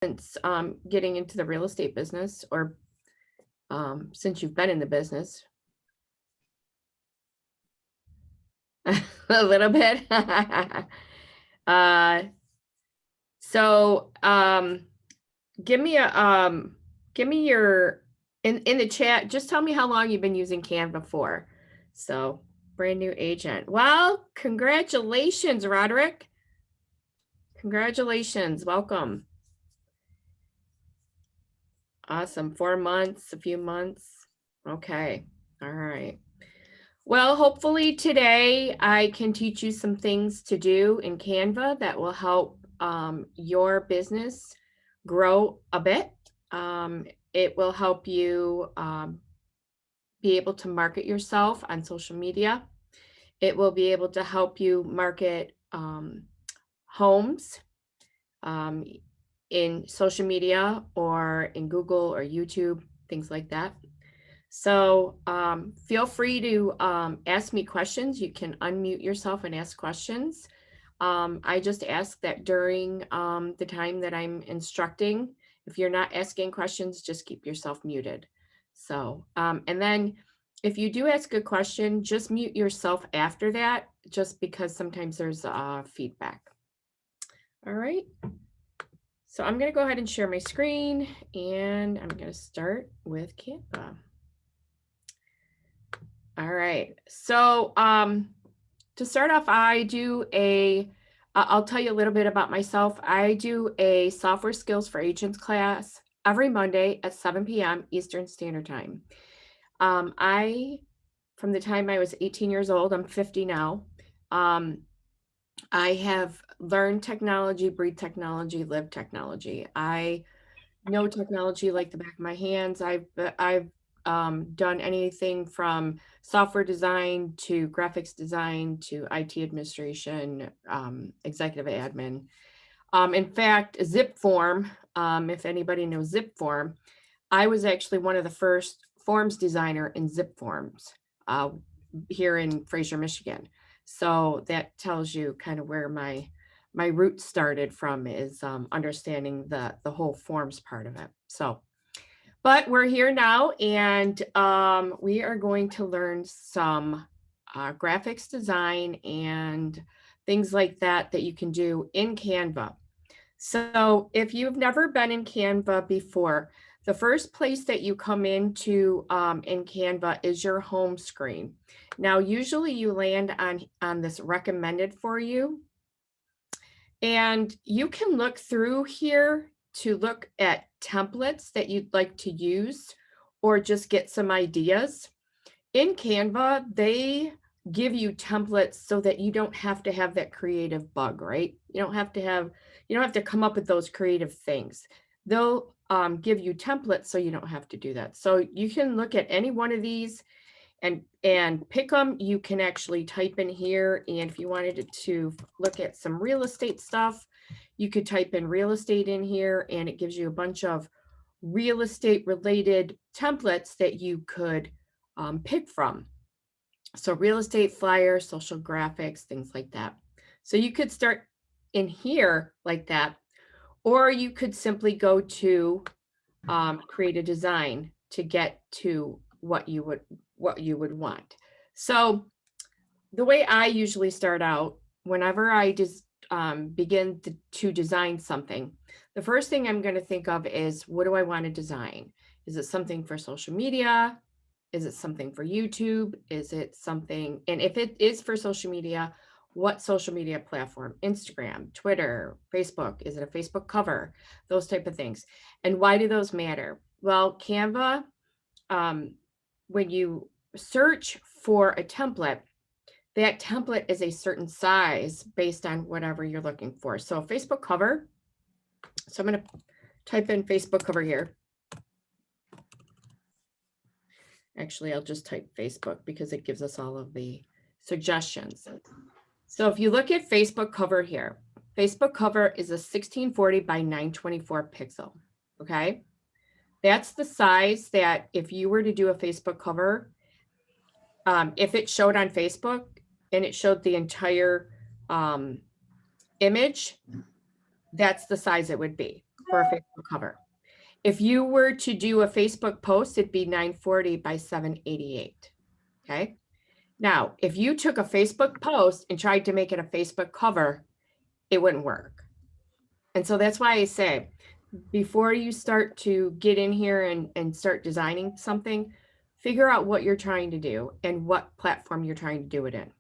since getting into the real estate business, or since you've been in the business? A little bit. So give me your in the chat, just tell me how long you've been using Canva for. So brand new agent. Well, congratulations, Roderick. Congratulations. Welcome. Awesome. 4 months, a few months. Okay. All right. Well, hopefully today I can teach you some things to do in Canva that will help your business grow a bit. It will help you be able to market yourself on social media. It will be able to help you market homes in social media or in Google or YouTube, things like that. So feel free to ask me questions. You can unmute yourself and ask questions. I just ask that during the time that I'm instructing, if you're not asking questions, just keep yourself muted. So, and then if you do ask a question, just mute yourself after that, just because sometimes there's feedback. All right. So I'm going to go ahead and share my screen, and I'm going to start with Canva. All right. So to start off, I'll tell you a little bit about myself. I do a software skills for agents class every Monday at 7 p.m. Eastern Standard Time. From the time I was 18 years old, I'm 50 now. I have learned technology, breathed technology, lived technology. I know technology like the back of my hands. I've done anything from software design to graphics design to IT administration, executive admin. In fact, ZipForm, if anybody knows ZipForm, I was actually one of the first forms designer in ZipForms here in Fraser, Michigan. So that tells you kind of where my roots started from, is understanding the whole forms part of it. So, but we're here now, and we are going to learn some graphics design and things like that you can do in Canva. So if you've never been in Canva before, the first place that you come into in Canva is your home screen. Now, usually you land on this recommended for you. And you can look through here to look at templates that you'd like to use, or just get some ideas. In Canva, they give you templates so that you don't have to have that creative bug, right? You don't have to come up with those creative things. They'll give you templates so you don't have to do that. So you can look at any one of these and pick them. You can actually type in here, and if you wanted to look at some real estate stuff, you could type in real estate in here, and it gives you a bunch of real estate related templates that you could pick from. So real estate flyer, social graphics, things like that. So you could start in here like that, or you could simply go to create a design to get to what you would want. So the way I usually start out, whenever I just begin to design something, the first thing I'm going to think of is, what do I want to design? Is it something for social media? Is it something for YouTube? Is it something, and if it is for social media, what social media platform? Instagram, Twitter, Facebook? Is it a Facebook cover? Those type of things. And why do those matter? Well, Canva, when you search for a template, that template is a certain size based on whatever you're looking for. So Facebook cover. So I'm going to type in Facebook cover here. Actually, I'll just type Facebook because it gives us all of the suggestions. So if you look at Facebook cover here, Facebook cover is a 1640 by 924 pixel. Okay. That's the size that if you were to do a Facebook cover, if it showed on Facebook and it showed the entire image, that's the size it would be. for a Facebook cover. If you were to do a Facebook post, it'd be 940 by 788. Okay. Now, if you took a Facebook post and tried to make it a Facebook cover, it wouldn't work. And so that's why I say, before you start to get in here and start designing something, figure out what you're trying to do and what platform you're trying to do it in.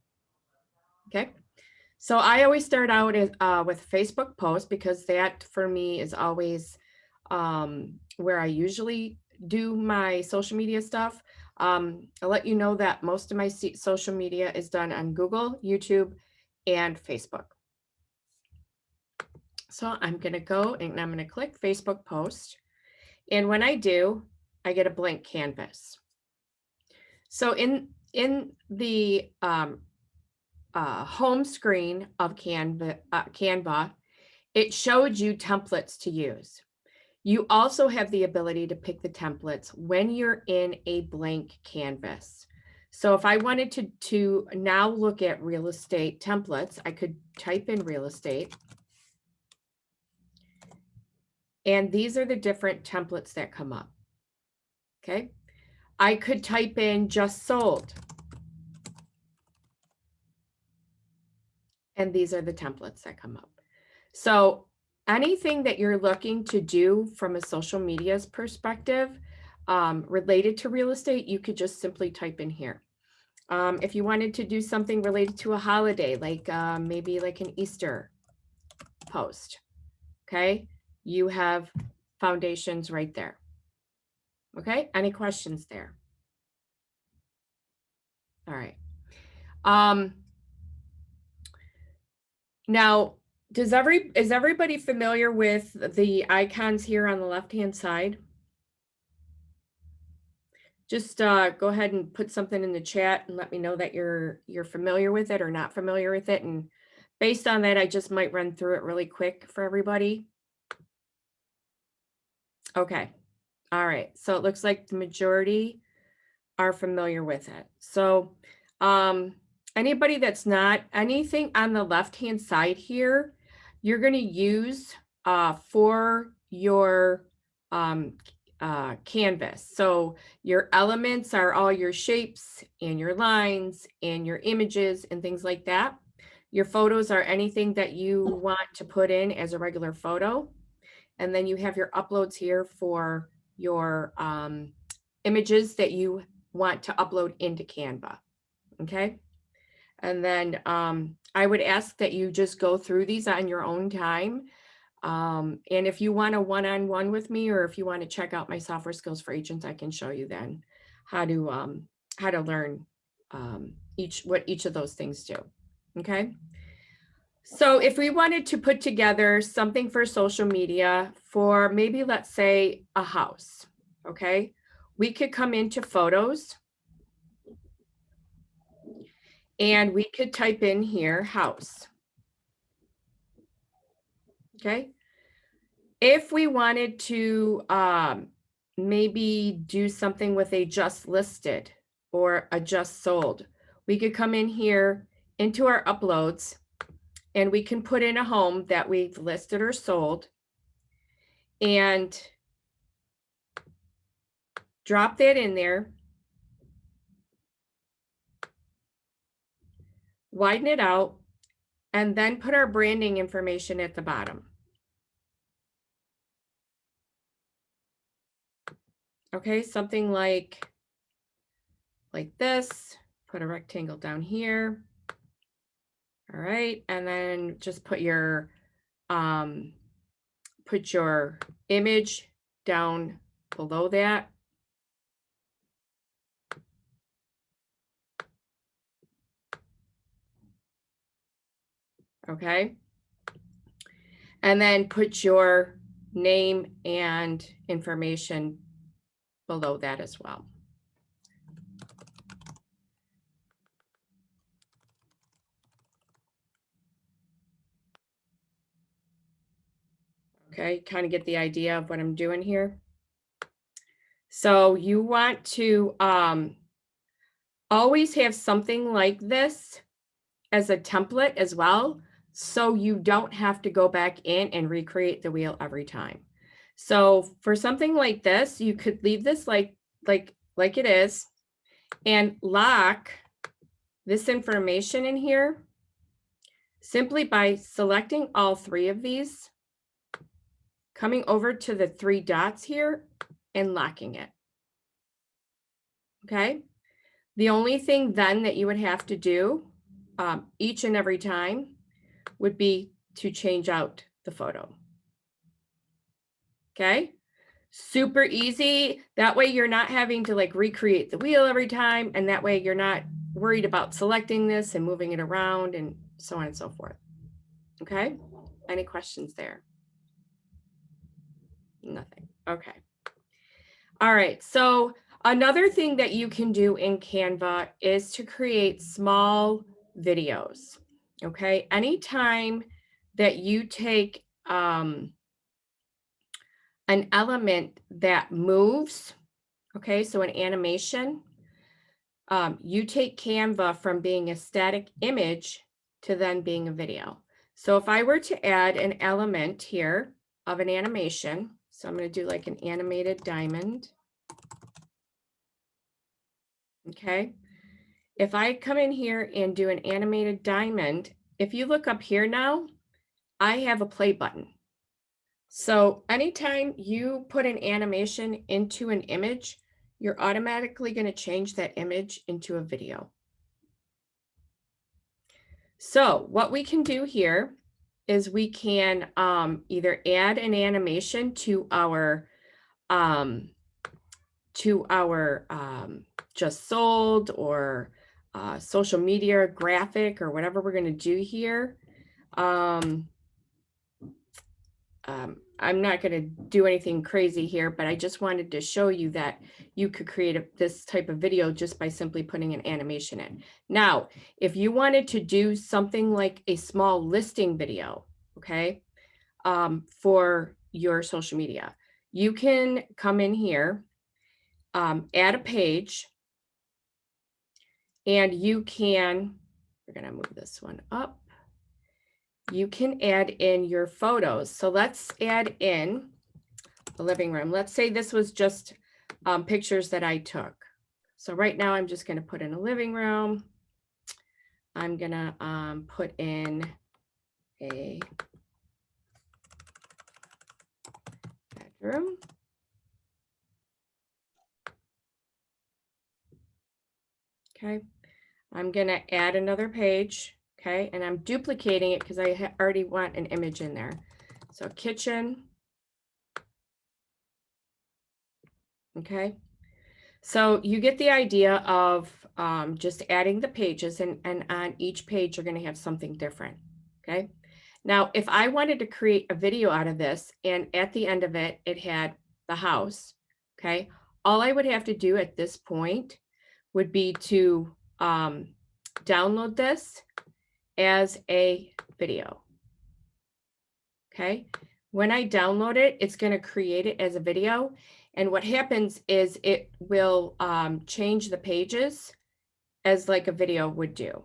Okay. So I always start out with Facebook post because that for me is always where I usually do my social media stuff. I'll let you know that most of my social media is done on Google, YouTube, and Facebook. So I'm going to go and I'm going to click Facebook post. And when I do, I get a blank canvas. So in the home screen of Canva, it showed you templates to use. You also have the ability to pick the templates when you're in a blank canvas. So if I wanted to now look at real estate templates, I could type in real estate. And these are the different templates that come up. Okay. I could type in just sold. And these are the templates that come up. So anything that you're looking to do from a social media's perspective related to real estate, you could just simply type in here. If you wanted to do something related to a holiday, like maybe like an Easter post, okay, you have foundations right there. Okay, any questions there? All right. Now, is everybody familiar with the icons here on the left-hand side? Just go ahead and put something in the chat and let me know that you're familiar with it or not familiar with it. And based on that, I just might run through it really quick for everybody. Okay. All right. So it looks like the majority are familiar with it. So anybody that's not, anything on the left-hand side here, you're going to use for your canvas. So your elements are all your shapes and your lines and your images and things like that. Your photos are anything that you want to put in as a regular photo. And then you have your uploads here for your images that you want to upload into Canva. Okay. And then I would ask that you just go through these on your own time. And if you want a one-on-one with me, or if you want to check out my software skills for agents, I can show you then how to learn what each of those things do. Okay. So if we wanted to put together something for social media for maybe, let's say, a house, okay, we could come into photos and we could type in here house. Okay. If we wanted to maybe do something with a just listed or a just sold, we could come in here into our uploads and we can put in a home that we've listed or sold and drop that in there, widen it out, and then put our branding information at the bottom. Okay, something like this, put a rectangle down here. All right, and then just put your image down below that. Okay. And then put your name and information below that as well. Okay, kind of get the idea of what I'm doing here. So you want to always have something like this as a template as well, so you don't have to go back in and recreate the wheel every time. So for something like this, you could leave this like it is and lock this information in here simply by selecting all three of these, coming over to the three dots here and locking it. Okay. The only thing then that you would have to do each and every time would be to change out the photo. Okay. Super easy. That way you're not having to like recreate the wheel every time. And that way you're not worried about selecting this and moving it around and so on and so forth. Okay. Any questions there? Nothing. Okay. All right. So another thing that you can do in Canva is to create small videos. Okay. Anytime that you take an element that moves, okay, so an animation, you take Canva from being a static image to then being a video. So if I were to add an element here of an animation, so I'm going to do like an animated diamond. Okay. If I come in here and do an animated diamond, if you look up here now, I have a play button. So anytime you put an animation into an image, you're automatically going to change that image into a video. So what we can do here is we can either add an animation to our just sold or social media graphic or whatever we're going to do here. I'm not going to do anything crazy here, but I just wanted to show you that you could create this type of video just by simply putting an animation in. Now, if you wanted to do something like a small listing video, okay, for your social media, you can come in here, add a page, and you can, we're going to move this one up. You can add in your photos. So let's add in the living room. Let's say this was just pictures that I took. So right now I'm just going to put in a living room. I'm going to put in a bedroom. Okay. I'm going to add another page. Okay. And I'm duplicating it because I already want an image in there. So kitchen. Okay. So you get the idea of just adding the pages, and on each page, you're going to have something different. Okay. Now, if I wanted to create a video out of this, and at the end of it, it had the house. Okay. All I would have to do at this point would be to download this as a video. Okay. When I download it, it's going to create it as a video. And what happens is it will change the pages as like a video would do.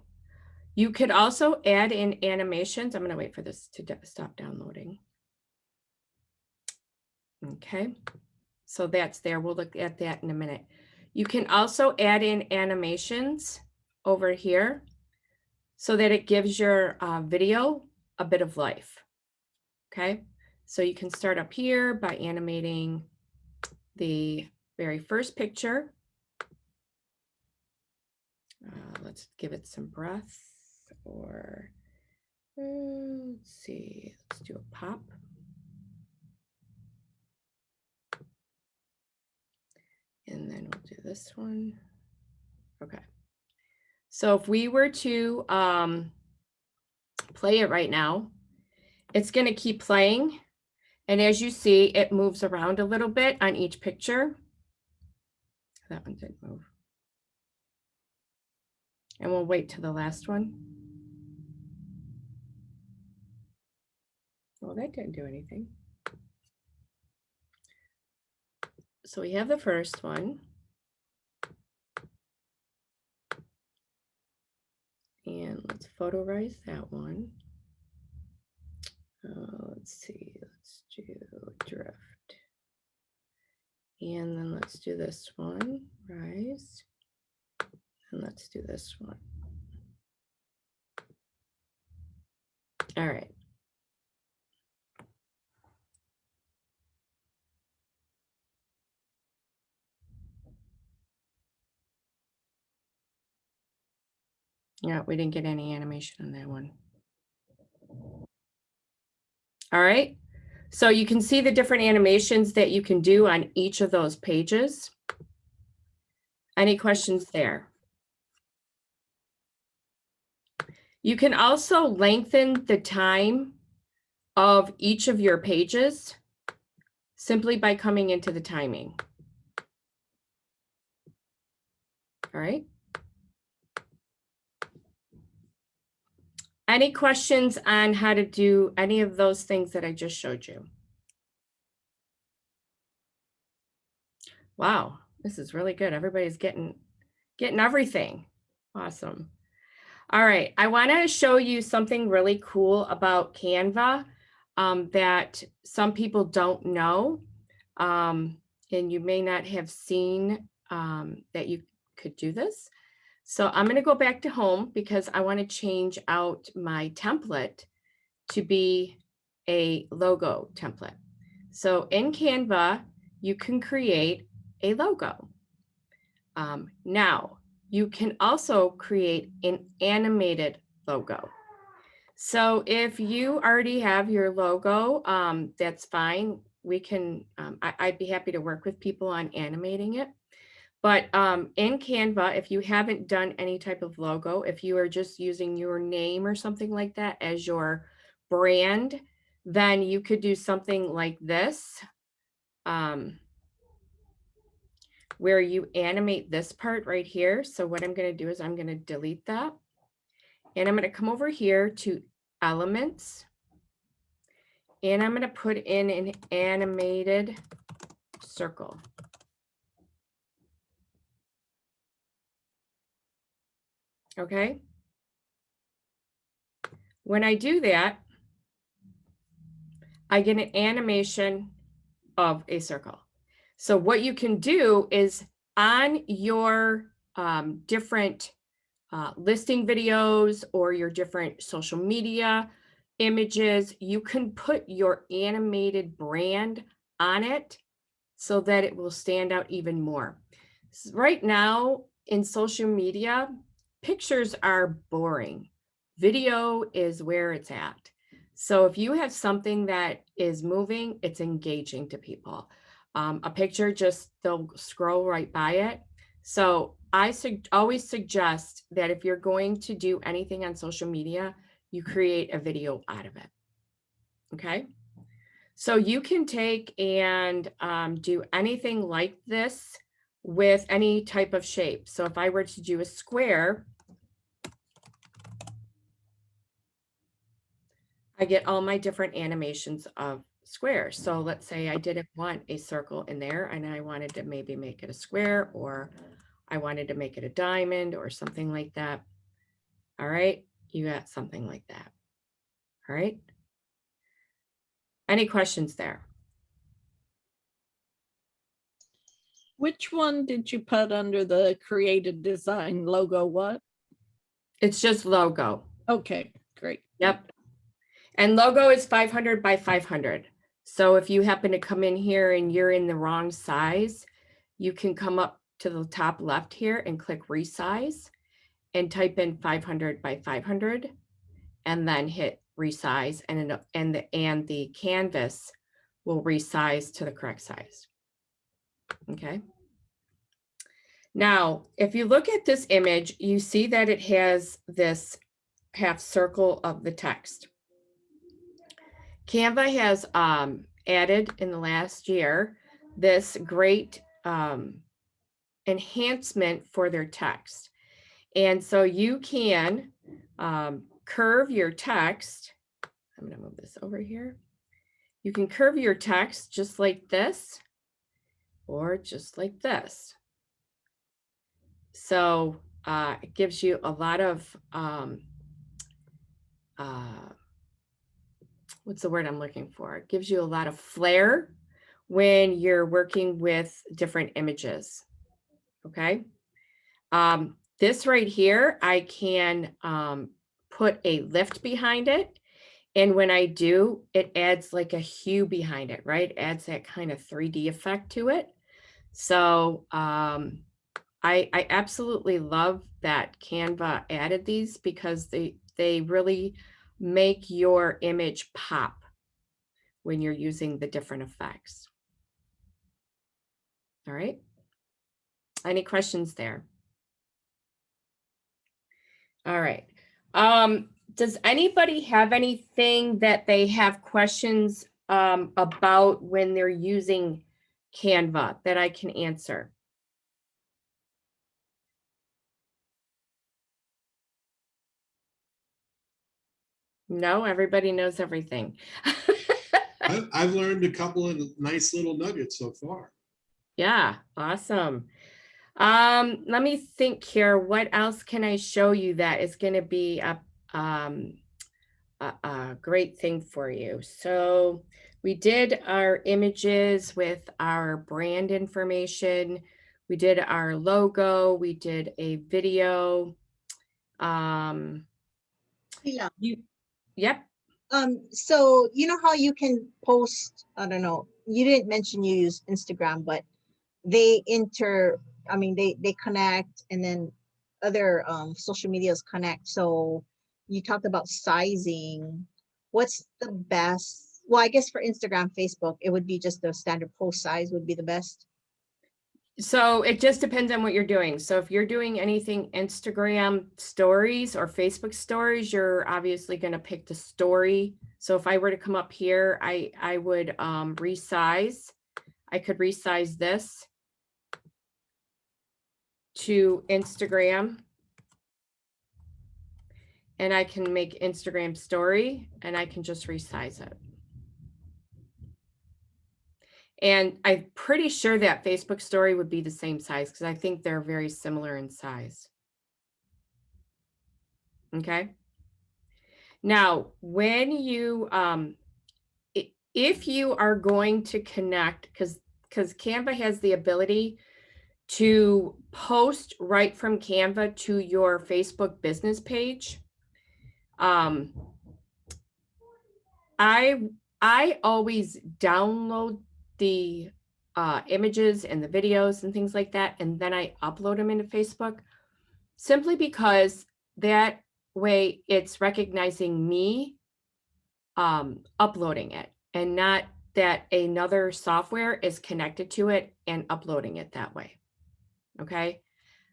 You could also add in animations. I'm going to wait for this to stop downloading. Okay. So that's there. We'll look at that in a minute. You can also add in animations over here so that it gives your video a bit of life. Okay. So you can start up here by animating the very first picture. Let's give it some breath, or let's see, let's do a pop. And then we'll do this one. Okay. So if we were to play it right now, it's going to keep playing. And as you see, it moves around a little bit on each picture. That one didn't move. And we'll wait to the last one. Well, that didn't do anything. So we have the first one. And let's photorize that one. Let's see, let's do drift. And then let's do this one, rise. And let's do this one. All right. Yeah, we didn't get any animation on that one. All right. So you can see the different animations that you can do on each of those pages. Any questions there? You can also lengthen the time of each of your pages simply by coming into the timing. All right. Any questions on how to do any of those things that I just showed you? Wow, this is really good. Everybody's getting everything. Awesome. All right, I want to show you something really cool about Canva that some people don't know, and you may not have seen that you could do this. So I'm going to go back to home because I want to change out my template to be a logo template. So in Canva, you can create a logo. Now, you can also create an animated logo. So if you already have your logo, that's fine. We can, I'd be happy to work with people on animating it. But in Canva, if you haven't done any type of logo, if you are just using your name or something like that as your brand, then you could do something like this, where you animate this part right here. So what I'm going to do is I'm going to delete that. And I'm going to come over here to elements. And I'm going to put in an animated circle. Okay. When I do that, I get an animation of a circle. So what you can do is on your different listing videos or your different social media images, you can put your animated brand on it so that it will stand out even more. Right now in social media, pictures are boring. Video is where it's at. So if you have something that is moving, it's engaging to people. A picture, just they'll scroll right by it. So I always suggest that if you're going to do anything on social media, you create a video out of it. Okay. So you can take and do anything like this with any type of shape. So if I were to do a square, I get all my different animations of squares. So let's say I didn't want a circle in there and I wanted to maybe make it a square, or I wanted to make it a diamond or something like that. All right, you got something like that. All right. Any questions there? Which one did you put under the created design logo? What? It's just logo. Okay, great. Yep. And logo is 500 by 500. So if you happen to come in here and you're in the wrong size, you can come up to the top left here and click resize and type in 500 by 500 and then hit resize, and the canvas will resize to the correct size. Okay. Now, if you look at this image, you see that it has this half circle of the text. Canva has added in the last year this great enhancement for their text. And so you can curve your text. I'm going to move this over here. You can curve your text just like this or just like this. So it gives you a lot of, what's the word I'm looking for? It gives you a lot of flair when you're working with different images, okay? This right here, I can put a lift behind it. And when I do, it adds like a hue behind it, right? It adds that kind of 3D effect to it. So I absolutely love that Canva added these because they really make your image pop when you're using the different effects. All right. Any questions there? All right. Does anybody have anything that they have questions about when they're using Canva that I can answer? No, everybody knows everything. I've learned a couple of nice little nuggets so far. Yeah, awesome. Let me think here. What else can I show you that is going to be um, a great thing for you? So we did our images with our brand information. We did our logo. We did a video. Sheila, Yep. so you know how you can post, I don't know, you didn't mention you use Instagram, but they they connect, and then other social medias connect. So you talked about sizing. What's the best? Well, I guess for Instagram, Facebook, it would be just the standard post size would be the best. So it just depends on what you're doing. So if you're doing anything Instagram stories or Facebook stories, you're obviously going to pick the story. So if I were to come up here, I would resize. I could resize this to Instagram. And I can make Instagram story and I can just resize it. And I'm pretty sure that Facebook story would be the same size because I think they're very similar in size. Okay. Now, when you, if you are going to connect, because Canva has the ability to post right from Canva to your Facebook business page. I always download the images and the videos and things like that, and then I upload them into Facebook simply because that way it's recognizing me uploading it and not that another software is connected to it and uploading it that way. Okay.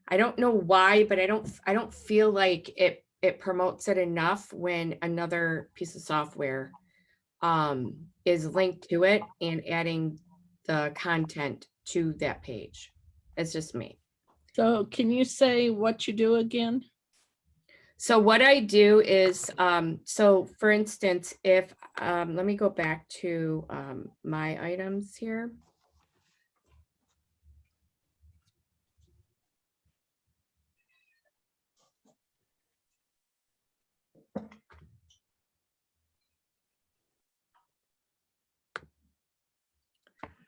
I don't know why, but I don't feel like it promotes it enough when another piece of software is linked to it and adding the content to that page. It's just me. So can you say what you do again? So what I do is, so for instance, if, let me go back to my items here.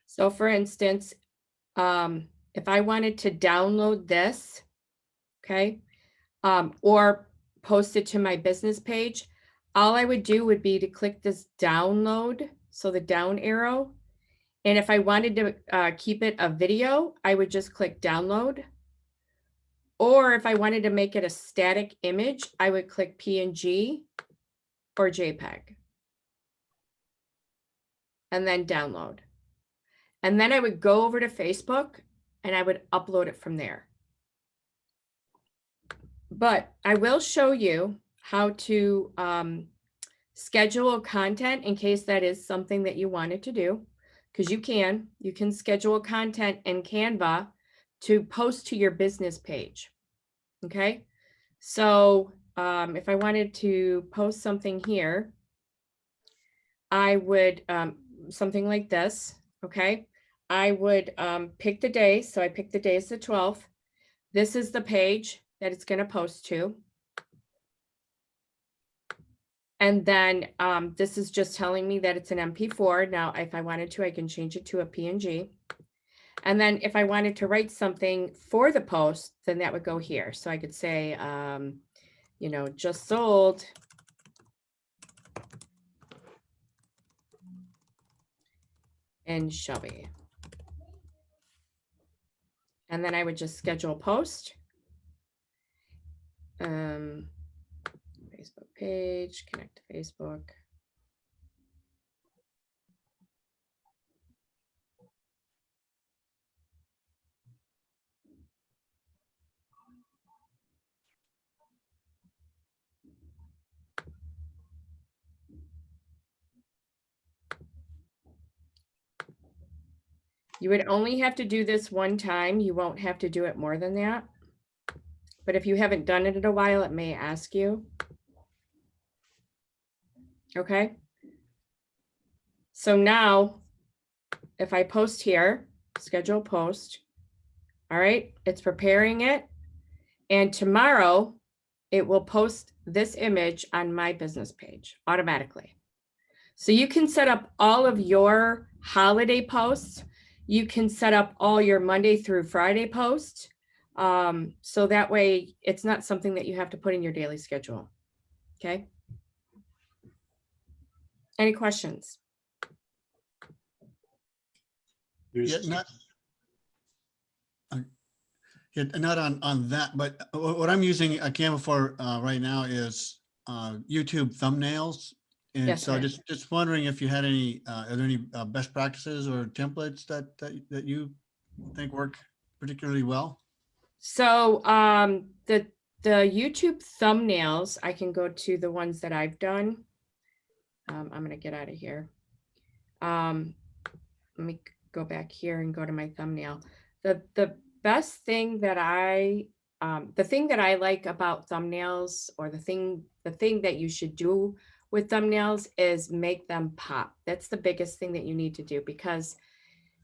So for instance, if I wanted to download this, okay, or post it to my business page, all I would do would be to click this download, so the down arrow. And if I wanted to keep it a video, I would just click download. Or if I wanted to make it a static image, I would click PNG or JPEG. And then download. And then I would go over to Facebook and I would upload it from there. But I will show you how to schedule content in case that is something that you wanted to do, because you can schedule content in Canva to post to your business page. Okay. So if I wanted to post something here, I would, something like this. Okay. I would pick the day. So I picked the day as the 12th. This is the page that it's going to post to. And then this is just telling me that it's an MP4. Now, if I wanted to, I can change it to a PNG. And then if I wanted to write something for the post, then that would go here. So I could say, you know, just sold in Shelby. And then I would just schedule a post. Facebook page, connect to Facebook. You would only have to do this one time. You won't have to do it more than that. But if you haven't done it in a while, it may ask you. Okay. So now, if I post here, schedule post, all right, it's preparing it. And tomorrow, it will post this image on my business page automatically. So you can set up all of your holiday posts. You can set up all your Monday through Friday posts. So that way it's not something that you have to put in your daily schedule. Okay. Any questions? There's Not on that, but what I'm using Canva for right now is YouTube thumbnails. And Yes, so sir. just wondering if you had any, are there any best practices or templates that you think work particularly well? So the YouTube thumbnails, I can go to the ones that I've done. I'm going to get out of here. Let me go back here and go to my thumbnail. The best thing that the thing that I like about thumbnails, or the thing that you should do with thumbnails, is make them pop. That's the biggest thing that you need to do, because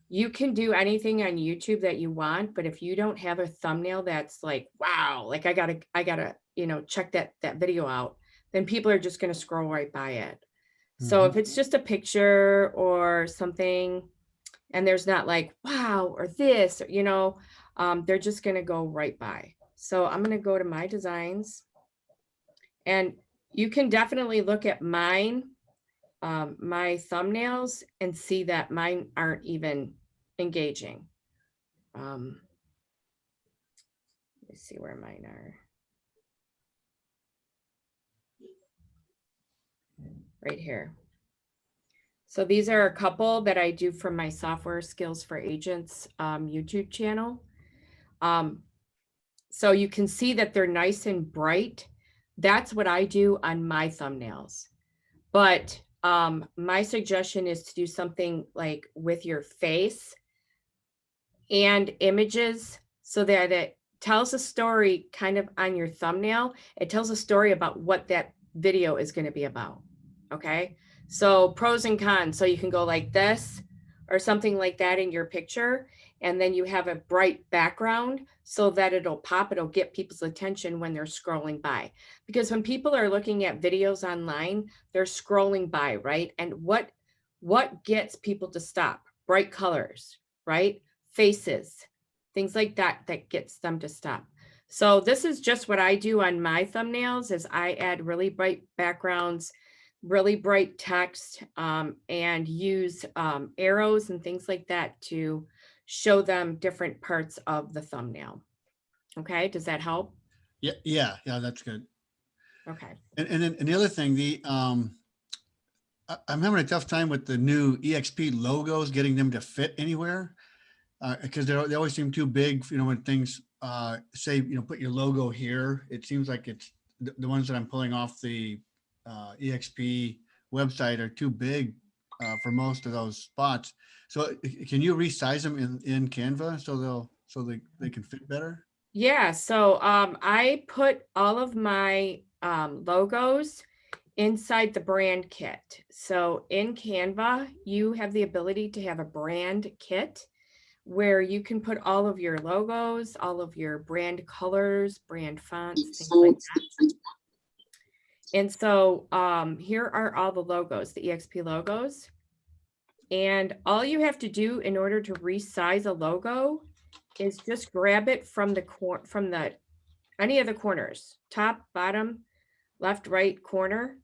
you can do anything on YouTube that you want, but if you don't have a thumbnail that's like, wow, like I gotta, you know, check that video out, then people are just going to scroll right by it. So if it's just a picture or something, and there's not like, wow, or this, or, you know, they're just going to go right by. So I'm going to go to my designs, and you can definitely look at mine, my thumbnails, and see that mine aren't even engaging. Let me see where mine are. Right here. So these are a couple that I do from my Software Skills for Agents YouTube channel. So you can see that they're nice and bright. That's what I do on my thumbnails. But my suggestion is to do something like with your face and images, so that it tells a story kind of on your thumbnail. It tells a story about what that video is going to be about. Okay. So pros and cons. So you can go like this or something like that in your picture. And then you have a bright background so that it'll pop, it'll get people's attention when they're scrolling by. Because when people are looking at videos online, they're scrolling by, right? And what gets people to stop? Bright colors, right? Faces, things like that, that gets them to stop. So this is just what I do on my thumbnails, is I add really bright backgrounds, really bright text, and use arrows and things like that to show them different parts of the thumbnail. Okay, does that help? Yeah, that's good. Okay. And then the other thing, I'm having a tough time with the new EXP logos, getting them to fit anywhere, because they always seem too big. You know, when things say, you know, put your logo here, it seems like it's the ones that I'm pulling off the EXP website are too big for most of those spots. So can you resize them in Canva so they can fit better? Yeah, so I put all of my logos inside the brand kit. So in Canva, you have the ability to have a brand kit where you can put all of your logos, all of your brand colors, brand fonts, things like that. And so here are all the logos, the EXP logos. And all you have to do in order to resize a logo is just grab it from the any of the corners, top, bottom, left, right corner.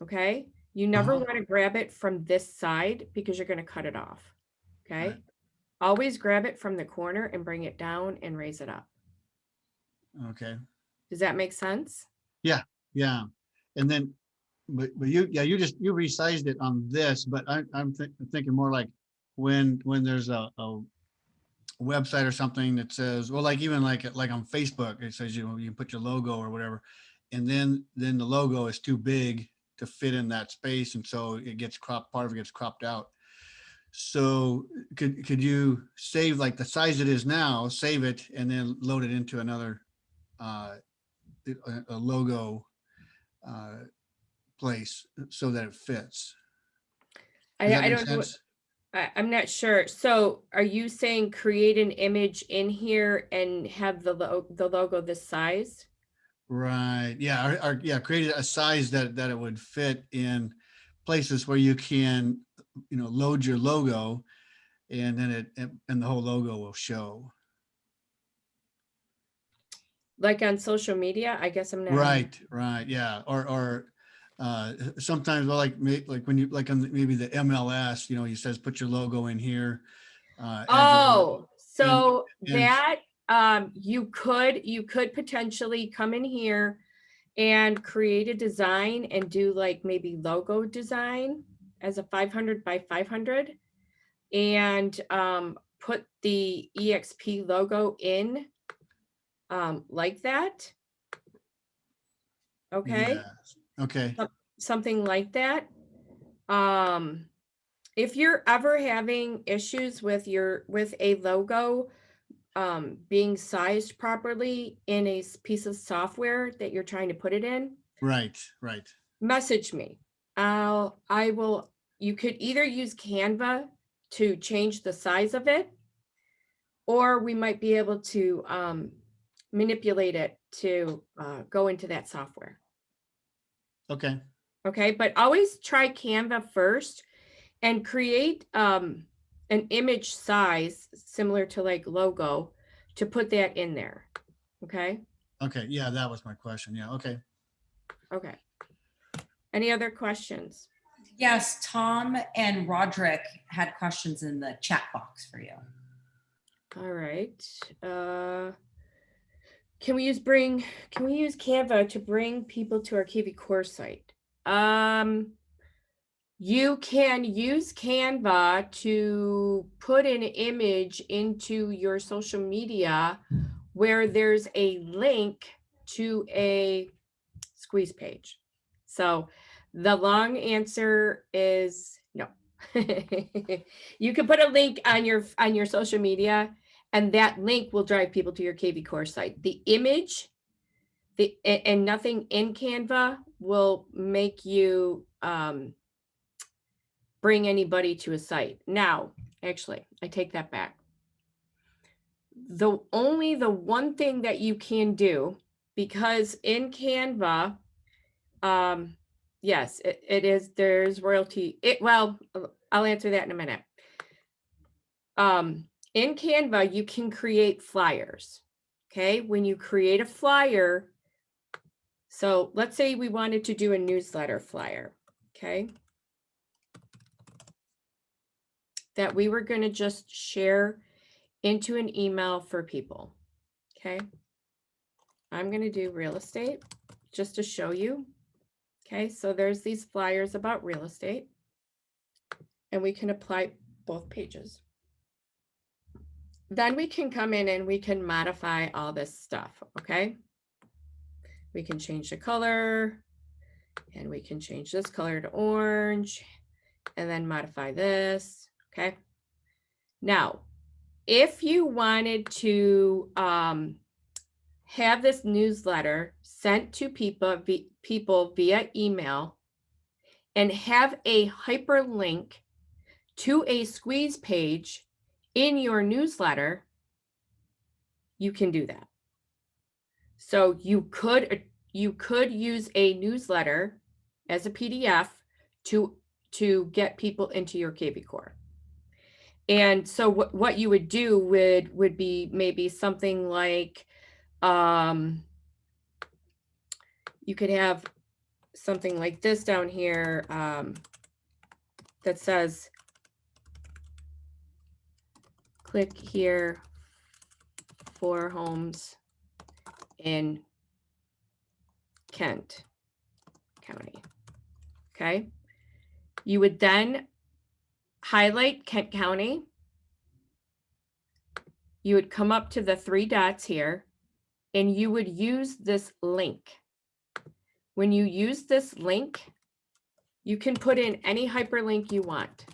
Okay. You never Uh-huh. want to grab it from this side because you're going to cut it off. Okay. Right. Always grab it from the corner and bring it down and raise it up. Okay. Does that make sense? Yeah. And then, but you resized it on this, but I'm thinking more like when there's a website or something that says, well, like even like on Facebook, it says, you put your logo or whatever, and then the logo is too big to fit in that space, and so it gets cropped, part of it gets cropped out. So could you save like the size it is now, save it, and then load it into another a logo place so that it fits? Does that I make don't know. sense? I'm not sure. So are you saying create an image in here and have the logo this size? Right. Yeah. Yeah. Create a size that it would fit in places where you can, load your logo, and then and the whole logo will show. Like on social media? I guess I'm not. Right. Yeah. Or sometimes, well, like when you like on maybe the MLS, he says put your logo in here. Add your logo. Oh, so And that you could potentially come in here and create a design and do like maybe logo design as a 500 by 500 and put the EXP logo in like that. Okay. yeah. Okay. Something like that. If you're ever having issues with a logo being sized properly in a piece of software that you're trying to put it in, Right. message me. You could either use Canva to change the size of it, or we might be able to manipulate it to go into that software. Okay. Okay, but always try Canva first and create an image size similar to like logo to put that in there. Okay. Okay. Yeah, that was my question. Yeah. Okay. Okay. Any other questions? Yes, Tom and Roderick had questions in the chat box for you. All right. Can we use Canva to bring people to our KV course site? You can use Canva to put an image into your social media where there's a link to a squeeze page. So the long answer is no. You can put a link on your social media, and that link will drive people to your KV course site. The image, and nothing in Canva will make you bring anybody to a site. Now, actually, I take that back. The one thing that you can do, because in Canva, yes, it is, there's royalty. Well, I'll answer that in a minute. In Canva, you can create flyers. Okay, when you create a flyer, so let's say we wanted to do a newsletter flyer, okay, that we were going to just share into an email for people. Okay, I'm going to do real estate just to show you. Okay, so there's these flyers about real estate, and we can apply both pages. Then we can come in and we can modify all this stuff. Okay, we can change the color, and we can change this color to orange, and then modify this. Okay, now if you wanted to have this newsletter sent to people via email and have a hyperlink to a squeeze page in your newsletter, you can do that. So you could you could use a newsletter as a PDF to get people into your KV Core. And so what you would do would be maybe something like, you could have something like this down here that says, click here for homes in Kent County. Okay. You would then highlight Kent County. You would come up to the 3 dots here and you would use this link. When you use this link, you can put in any hyperlink you want.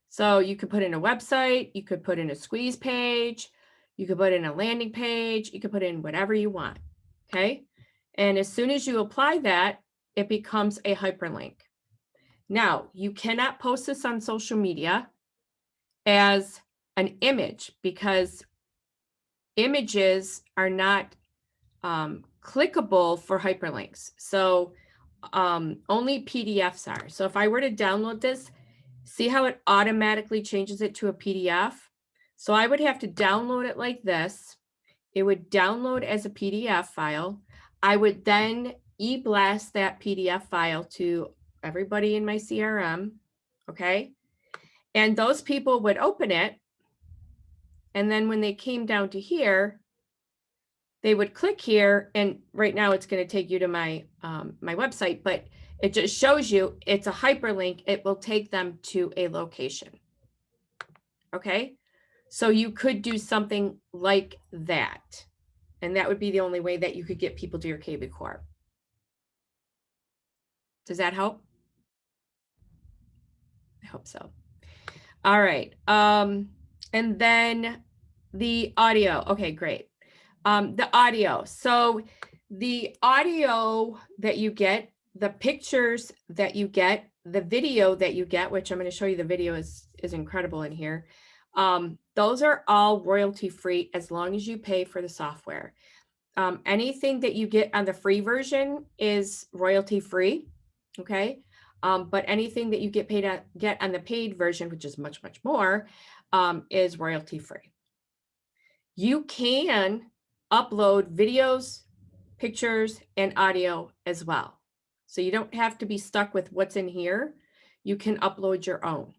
So you could put in a website, you could put in a squeeze page, you could put in a landing page, you could put in whatever you want, okay? And as soon as you apply that, it becomes a hyperlink. Now, you cannot post this on social media as an image because images are not clickable for hyperlinks. So only PDFs are. So if I were to download this, see how it automatically changes it to a PDF? So I would have to download it like this. It would download as a PDF file. I would then e-blast that PDF file to everybody in my CRM, okay? And those people would open it. And then when they came down to here, they would click here, and right now it's going to take you to my my website, but it just shows you it's a hyperlink. It will take them to a location. Okay, so you could do something like that, and that would be the only way that you could get people to your KV Core. Does that help? I hope so. All right, and then the audio. Okay, great. The audio. So the audio that you get, the pictures that you get, the video that you get, which I'm going to show you, the video is incredible in here. Those are all royalty free as long as you pay for the software. Anything that you get on the free version is royalty free. Okay. But anything that you get on the paid version, which is much, much more, is royalty free. You can upload videos, pictures, and audio as well. So you don't have to be stuck with what's in here. You can upload your own.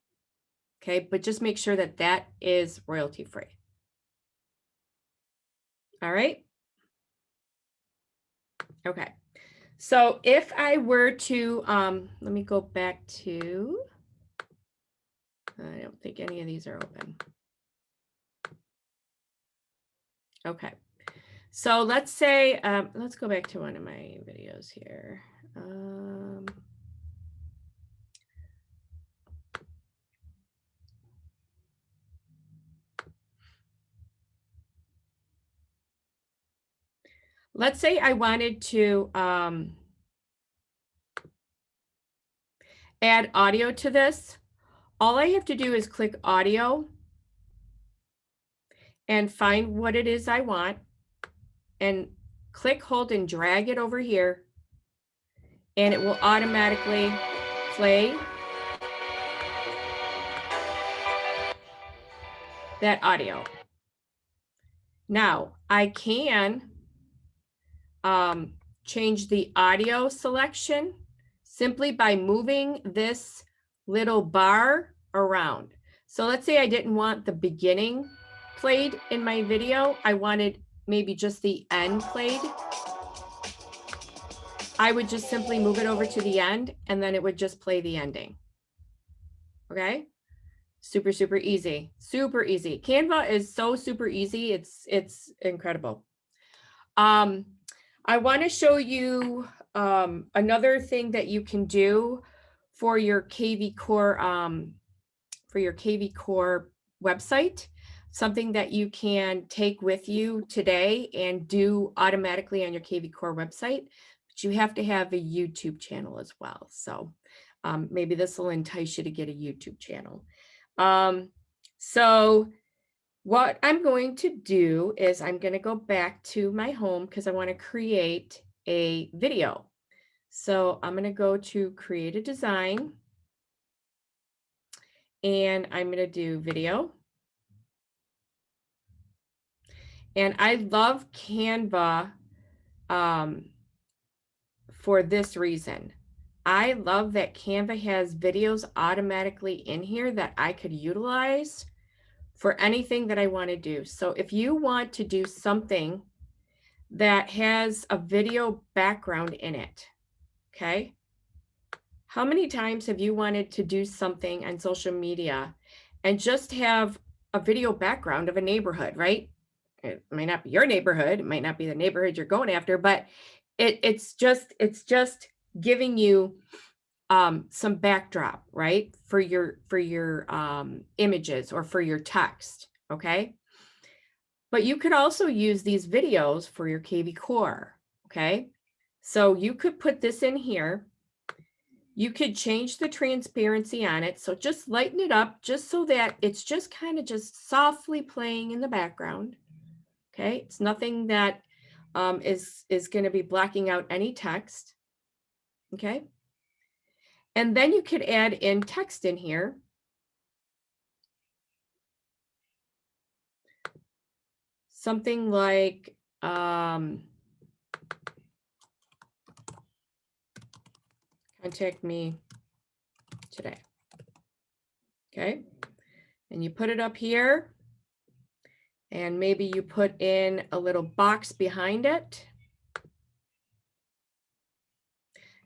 Okay, but just make sure that that is royalty free. All right. Okay. So if I were to, let me go back to, I don't think any of these are open. Okay. So let's say, let's go back to one of my videos here. Let's say I wanted to add audio to this. All I have to do is click audio and find what it is I want and click, hold, and drag it over here, and it will automatically play that audio. Now I can change the audio selection simply by moving this little bar around. So let's say I didn't want the beginning played in my video. I wanted maybe just the end played. I would just simply move it over to the end and then it would just play the ending. Okay. Super, super easy. Super easy. Canva is so super easy. It's incredible. I want to show you another thing that you can do for your KV Core website, something that you can take with you today and do automatically on your KV Core website, but you have to have a YouTube channel as well. So maybe this will entice you to get a YouTube channel. So What I'm going to do is I'm going to go back to my home because I want to create a video. So I'm going to go to create a design and I'm going to do video. And I love Canva for this reason. I love that Canva has videos automatically in here that I could utilize for anything that I want to do. So if you want to do something that has a video background in it, okay? How many times have you wanted to do something on social media and just have a video background of a neighborhood, right? It might not be your neighborhood, it might not be the neighborhood you're going after, but it's just giving you some backdrop, right? For your images or for your text, okay? But you could also use these videos for your KV core, okay? So you could put this in here. You could change the transparency on it. So just lighten it up just so that it's just kind of just softly playing in the background. Okay, it's nothing that is going to be blocking out any text. Okay. And then you could add in text in here. Something like contact me today. Okay. And you put it up here. And maybe you put in a little box behind it.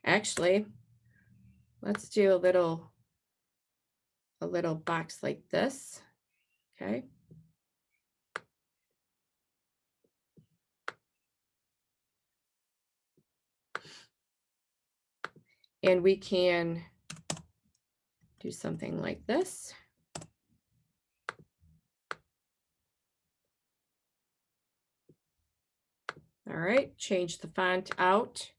Actually, let's do a little box like this. Okay. And we can do something like this. All right, change the font out.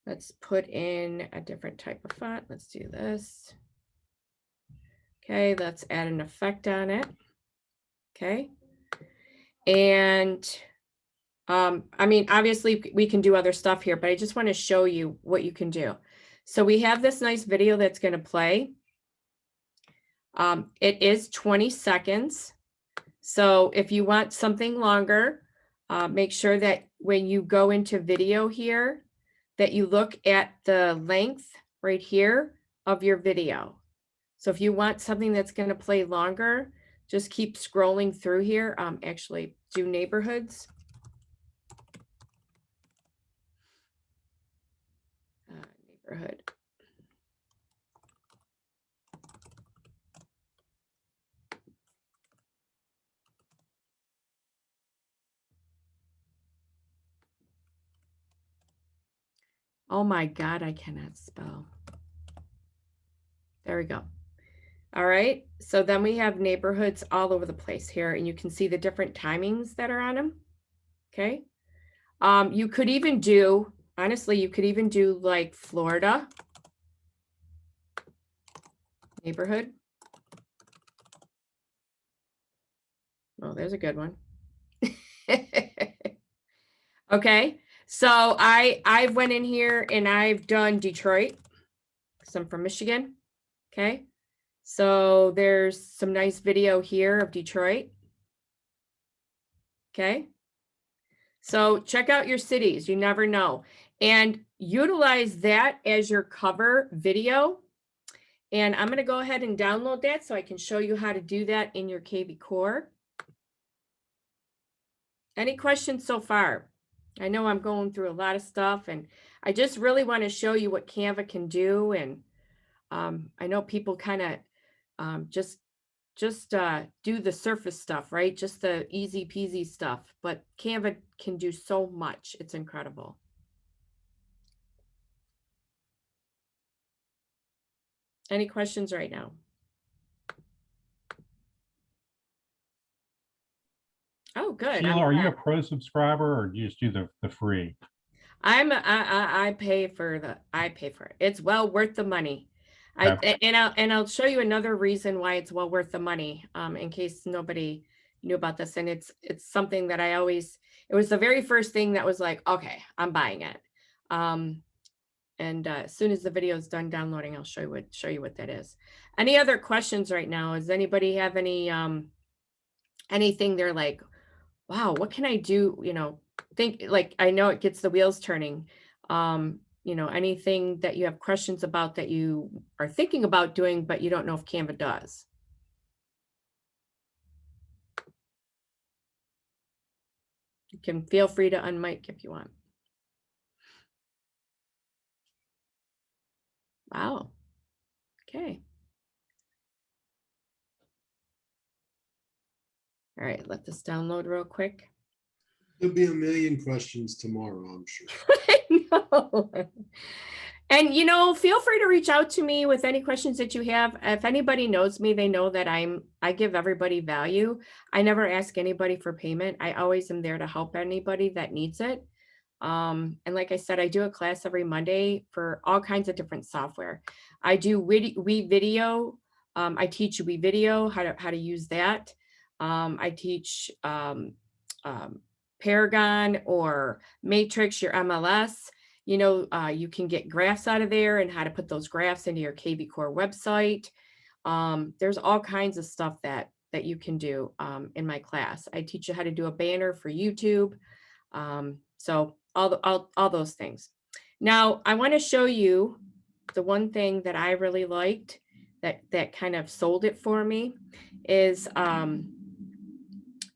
Let's put in a different type of font. Let's do this. Okay, let's add an effect on it. Okay. And I mean, obviously we can do other stuff here, but I just want to show you what you can do. So we have this nice video that's going to play. It is 20 seconds. So if you want something longer, make sure that when you go into video here, that you look at the length right here of your video. So if you want something that's going to play longer, just keep scrolling through here. Actually, do neighborhoods. Neighborhood. Oh my God, I cannot spell. There we go. All right, so then we have neighborhoods all over the place here, and you can see the different timings that are on them. Okay. You could even do, honestly, you could even do like Florida neighborhood. Oh, there's a good one. Okay, so I went in here and I've done Detroit, because I'm from Michigan. Okay, so there's some nice video here of Detroit. Okay, so check out your cities, you never know, and utilize that as your cover video. And I'm going to go ahead and download that so I can show you how to do that in your KV core. Any questions so far? I know I'm going through a lot of stuff, and I just really want to show you what Canva can do. And I know people kind of just do the surface stuff, right? Just the easy peasy stuff, but Canva can do so much. It's incredible. Any questions right now? Oh, good. Sheila, are you a pro subscriber or do you just do the free? I pay for it. It's well worth the money. I'll show you another reason why it's well worth the money, in case nobody knew about this, and it's something that it was the very first thing that was like, okay, I'm buying it. And as soon as the video is done downloading, I'll show you what that is. Any other questions right now? Does anybody have any anything they're like, wow, what can I do? You know, think like, I know it gets the wheels turning. You know, anything that you have questions about that you are thinking about doing, but you don't know if Canva does. You can feel free to unmic if you want. Wow. Okay. All right, let this download real quick. There'll be a million questions tomorrow, I'm sure. I know. And, you know, feel free to reach out to me with any questions that you have. If anybody knows me, they know that I give everybody value. I never ask anybody for payment. I always am there to help anybody that needs it. And like I said, I do a class every Monday for all kinds of different software. I do WeVideo. I teach WeVideo, how to use that. I teach Paragon or Matrix, your MLS. You know, you can get graphs out of there and how to put those graphs into your KV Core website. There's all kinds of stuff that you can do in my class. I teach you how to do a banner for YouTube. So all those things. Now, I want to show you the one thing that I really liked that kind of sold it for me is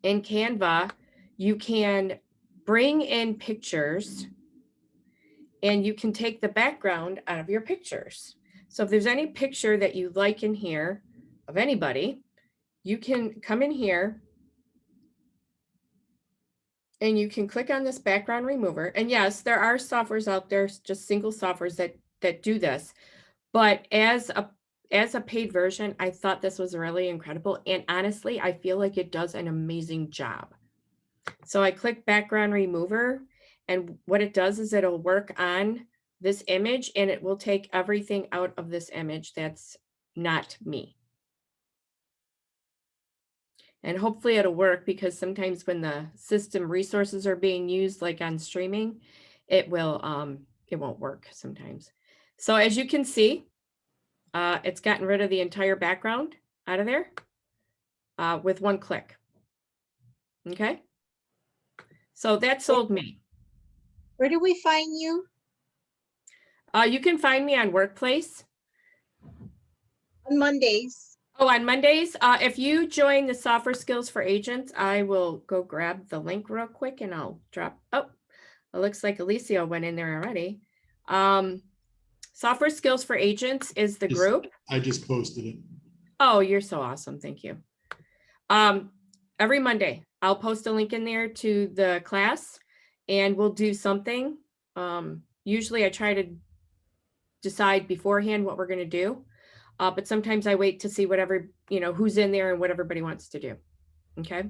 in Canva, you can bring in pictures and you can take the background out of your pictures. So if there's any picture that you like in here of anybody, you can come in here and you can click on this background remover. And yes, there are softwares out there, just single softwares that do this. But as a paid version, I thought this was really incredible. And honestly, I feel like it does an amazing job. So I click background remover, and what it does is it'll work on this image and it will take everything out of this image that's not me. And hopefully it'll work, because sometimes when the system resources are being used, like on streaming, it won't work sometimes. So as you can see, it's gotten rid of the entire background out of there with one click. Okay. So that sold me. Where do we find you? You can find me on Workplace. On Mondays. Oh, on Mondays. If you join the Software Skills for Agents, I will go grab the link real quick and I'll drop. Oh, it looks like Alicia went in there already. Software Skills for Agents is the group. I just posted it. Oh, you're so awesome. Thank you. Every Monday, I'll post a link in there to the class and we'll do something. Usually I try to decide beforehand what we're going to do. But sometimes I wait to see whatever, who's in there and what everybody wants to do. Okay.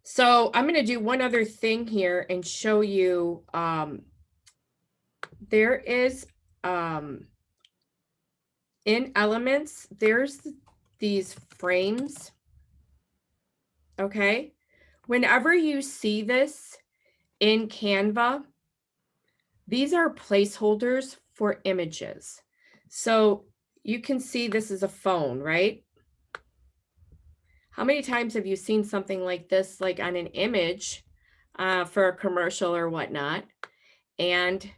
So I'm going to do one other thing here and show you, there is, in Elements, there's these frames. Okay. Whenever you see this in Canva, these are placeholders for images. So you can see this is a phone, right? How many times have you seen something like this, like on an image for a commercial or whatnot? And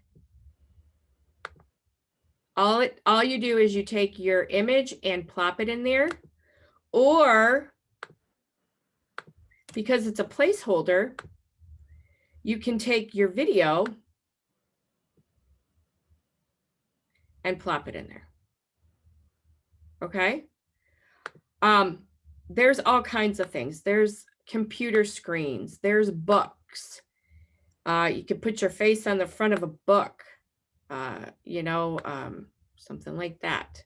all you do is you take your image and plop it in there, or because it's a placeholder, you can take your video and plop it in there. Okay. There's all kinds of things. There's computer screens, there's books. You can put your face on the front of a book, something like that.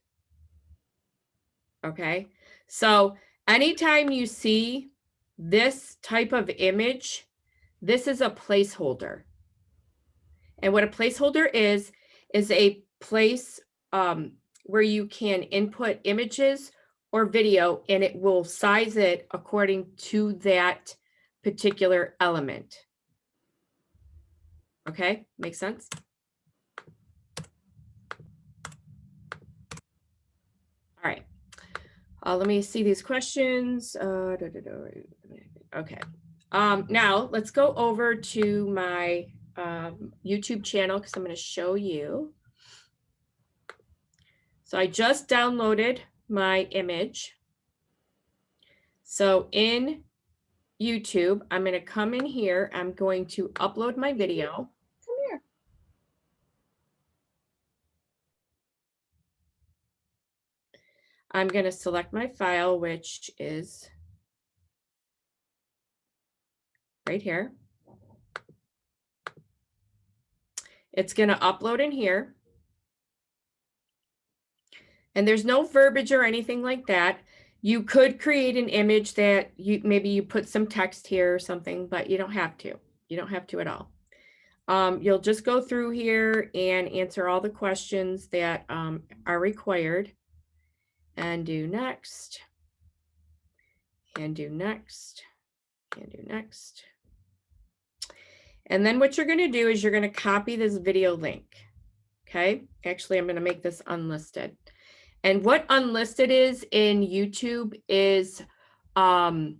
Okay. So anytime you see this type of image, this is a placeholder. And what a placeholder is a place where you can input images or video, and it will size it according to that particular element. Okay, makes sense? All right. Let me see these questions. Okay. Now let's go over to my YouTube channel because I'm going to show you. So I just downloaded my image. So in YouTube, I'm going to come in here. I'm going to upload my video. Come here. I'm going to select my file, which is right here. It's going to upload in here. And there's no verbiage or anything like that. You could create an image that maybe you put some text here or something, but you don't have to. You don't have to at all. You'll just go through here and answer all the questions that are required, and do next, and do next, and do next. And then what you're going to do is you're going to copy this video link. Okay. Actually, I'm going to make this unlisted. And what unlisted is in YouTube is unlisted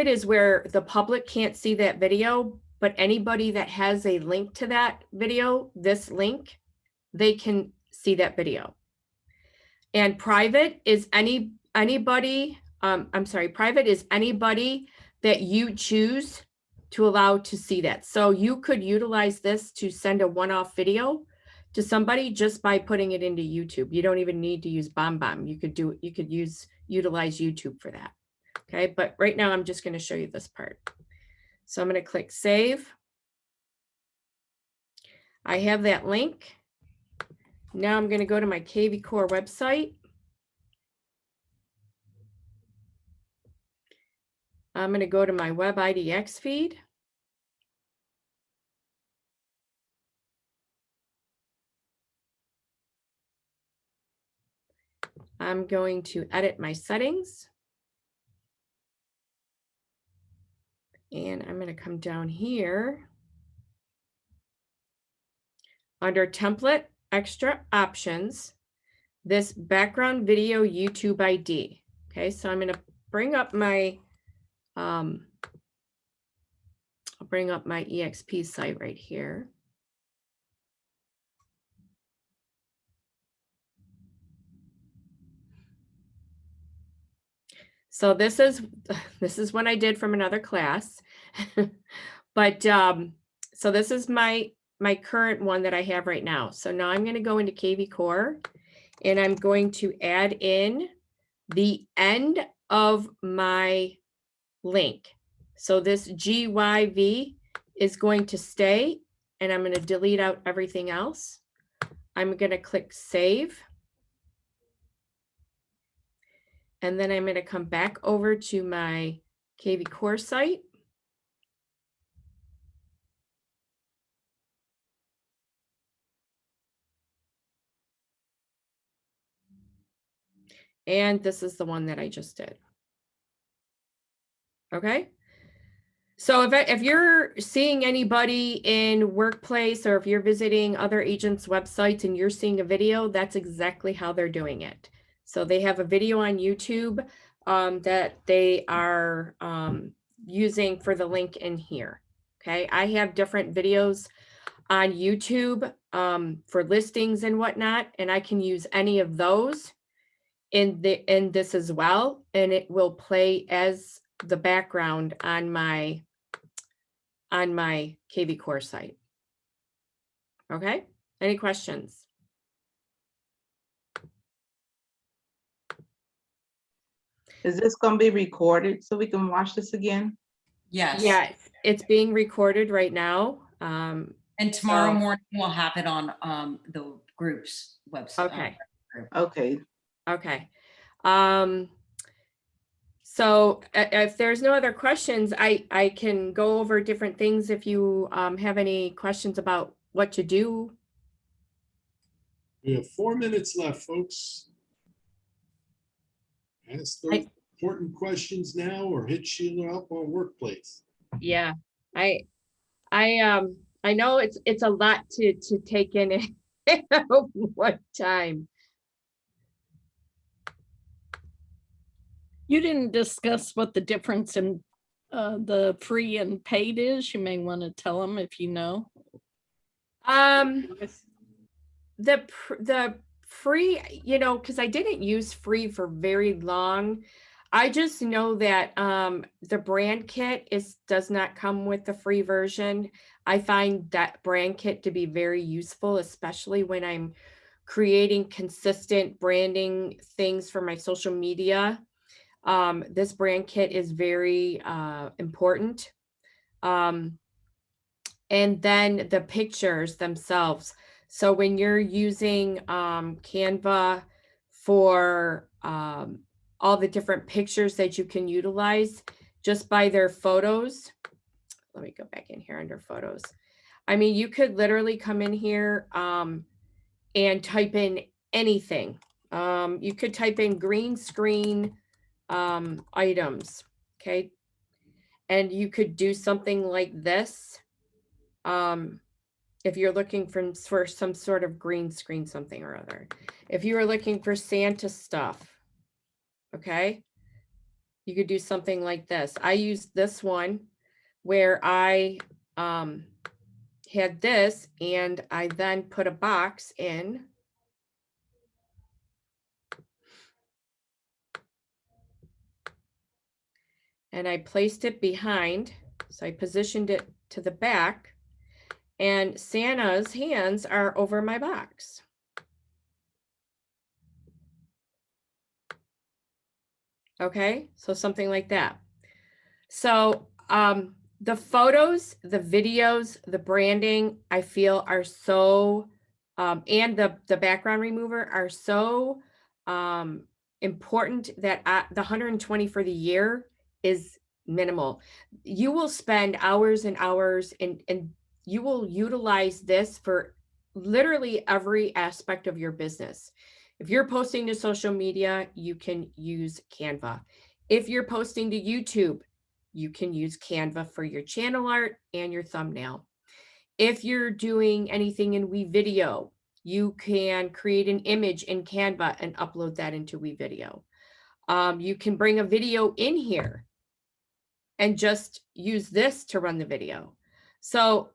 is where the public can't see that video, but anybody that has a link to that video, this link, they can see that video. And private is anybody, private is anybody that you choose to allow to see that. So you could utilize this to send a one-off video to somebody just by putting it into YouTube. You don't even need to use BombBomb. You could utilize YouTube for that. Okay, but right now I'm just going to show you this part. So I'm going to click save. I have that link. Now I'm going to go to my KV Core website. I'm going to go to my web IDX feed. I'm going to edit my settings. And I'm going to come down here under template extra options, this background video YouTube ID. Okay, so I'm going to bring up my I'll bring up my EXP site right here. So this is one I did from another class, but so this is my current one that I have right now. So now I'm going to go into KV Core and I'm going to add in the end of my link. So this GYV is going to stay, and I'm going to delete out everything else. I'm going to click save. And then I'm going to come back over to my KV Core site. And this is the one that I just did. Okay. So if you're seeing anybody in workplace, or if you're visiting other agents' websites and you're seeing a video, that's exactly how they're doing it. So they have a video on YouTube that they are using for the link in here. Okay, I have different videos on YouTube for listings and whatnot, and I can use any of those in this as well, and it will play as the background on my KV Core site. Okay, any questions? Is this going to be recorded so we can watch this again? Yes. Yeah, it's being recorded right now. And tomorrow So- morning we'll have it on the group's website. Okay. Okay. Okay. So if there's no other questions, I can go over different things if you have any questions about what to do. We have 4 minutes left, folks. Ask those important questions now or hit Sheila up on Workplace. Yeah, I I know it's a lot to take in at one time. You didn't discuss what the difference in the free and paid is. You may want to tell them if you know. The free, you know, because I didn't use free for very long. I just know that the brand kit does not come with the free version. I find that brand kit to be very useful, especially when I'm creating consistent branding things for my social media. This brand kit is very important. And then the pictures themselves. So when you're using Canva for all the different pictures that you can utilize just by their photos. Let me go back in here under photos. I mean, you could literally come in here and type in anything. You could type in green screen items, okay? And you could do something like this. If you're looking for some sort of green screen something or other. If you were looking for Santa stuff, okay, you could do something like this. I used this one where I had this and I then put a box in. And I placed it behind. So I positioned it to the back. And Santa's hands are over my box. Okay, so something like that. So the photos, the videos, the branding, I feel are so, and the background remover are so important that the 120 for the year is minimal. You will spend hours and hours and you will utilize this for literally every aspect of your business. If you're posting to social media, you can use Canva. If you're posting to YouTube, you can use Canva for your channel art and your thumbnail. If you're doing anything in WeVideo, you can create an image in Canva and upload that into WeVideo. You can bring a video in here and just use this to run the video. So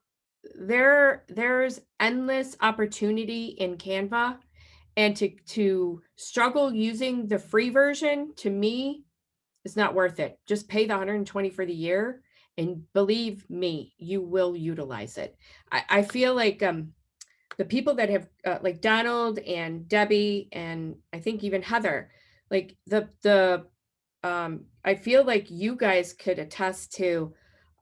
there's endless opportunity in Canva, and to struggle using the free version, to me, it's not worth it. Just pay the 120 for the year, and believe me, you will utilize it. I feel like the people that have like Donald and Debbie, and I think even Heather, like I feel like you guys could attest to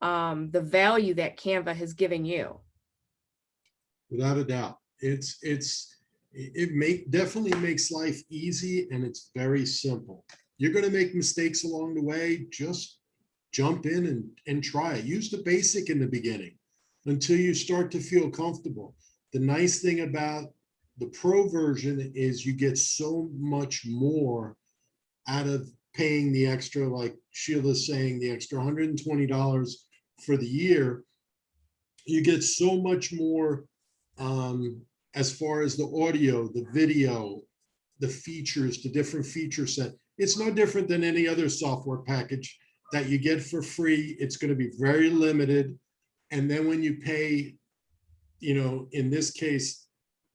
the value that Canva has given you. Without a doubt. It definitely makes life easy, and it's very simple. You're going to make mistakes along the way. Just jump in and try it. Use the basic in the beginning until you start to feel comfortable. The nice thing about the pro version is you get so much more out of paying the extra, like Sheila's saying, the extra $120 for the year. You get so much more as far as the audio, the video, the features, the different feature set. It's no different than any other software package that you get for free. It's going to be very limited. And then when you pay, you know, in this case,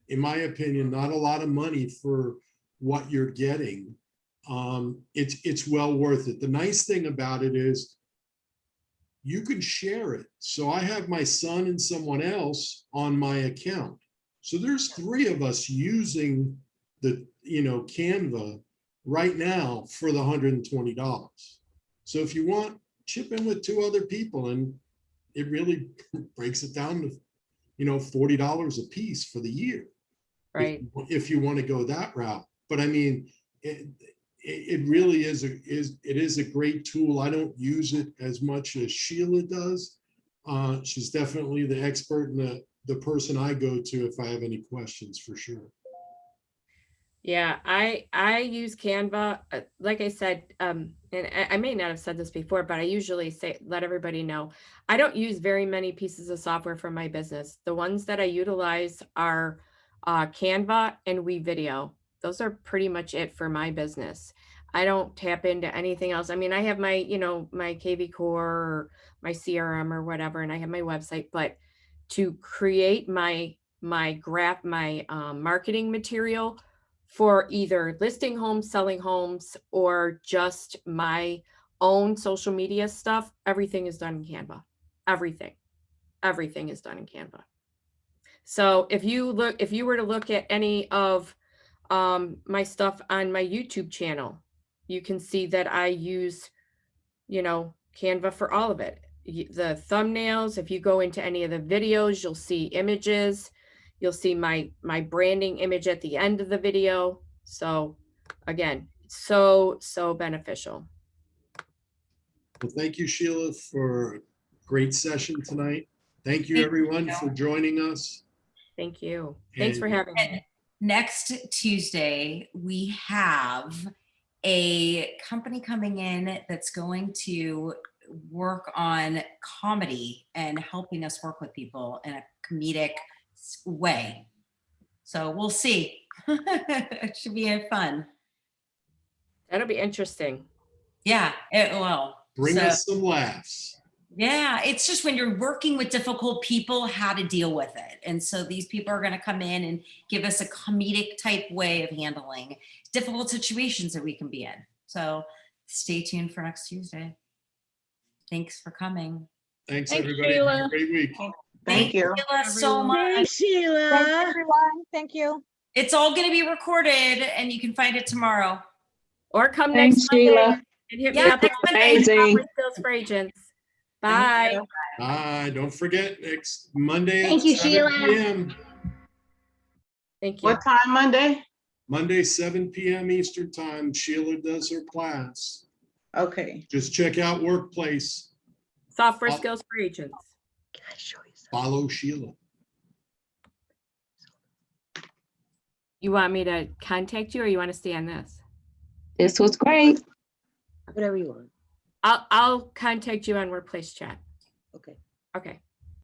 in my opinion, not a lot of money for what you're getting, it's well worth it. The nice thing about it is you can share it. So I have my son and someone else on my account. So there's 3 of us using the, you know, Canva right now for the $120. So if you want, chip in with 2 other people, and it really breaks it down to, you know, $40 a piece for the year. Right. If you want to go that route. But I mean, it really is a great tool. I don't use it as much as Sheila does. She's definitely the expert and the person I go to if I have any questions, for sure. Yeah, I use Canva. Like I said, and I may not have said this before, but I usually say let everybody know I don't use very many pieces of software for my business. The ones that I utilize are Canva and WeVideo. Those are pretty much it for my business. I don't tap into anything else. I mean, I have my, my KV Core or my CRM or whatever, and I have my website, but to create my marketing material for either listing homes, selling homes, or just my own social media stuff, everything is done in Canva. Everything is done in Canva. So if you were to look at any of my stuff on my YouTube channel, you can see that I use, Canva for all of it. The thumbnails, if you go into any of the videos, you'll see images. You'll see my branding image at the end of the video. So again, so beneficial. Well, thank you, Sheila, for a great session tonight. Thank you, Thank everyone, you. for joining us. Thank you. Thanks for And- having me. Next Tuesday, we have a company coming in that's going to work on comedy and helping us work with people in a comedic way. So we'll see. It should be fun. That'll be interesting. Yeah, it will. Bring So- us some laughs. Yeah, it's just when you're working with difficult people, how to deal with it. And so these people are going to come in and give us a comedic type way of handling difficult situations that we can be in. So stay tuned for next Tuesday. Thanks for coming. Thanks, Thanks, everybody. Have Sheila. a great week. Thank you. Sheila, so much. Thanks, everyone. Thank you. It's all going to be recorded and you can find it tomorrow. Or come Thanks, next Monday Sheila. and hit Yeah, me up. next on Monday. Amazing. Skills for Agents. Thank Bye. you. Don't forget, next Monday at Thank you, 7 Sheila. p.m. Thank you. What time Monday? Monday, 7 p.m. Eastern Time, Sheila does her class. Okay. Just check out Workplace. Software skills for agents. Can I show you something? Follow Sheila. You want me to contact you or you want to stay on this? This was great. Whatever you want. I'll contact you on Workplace Chat. Okay. Okay.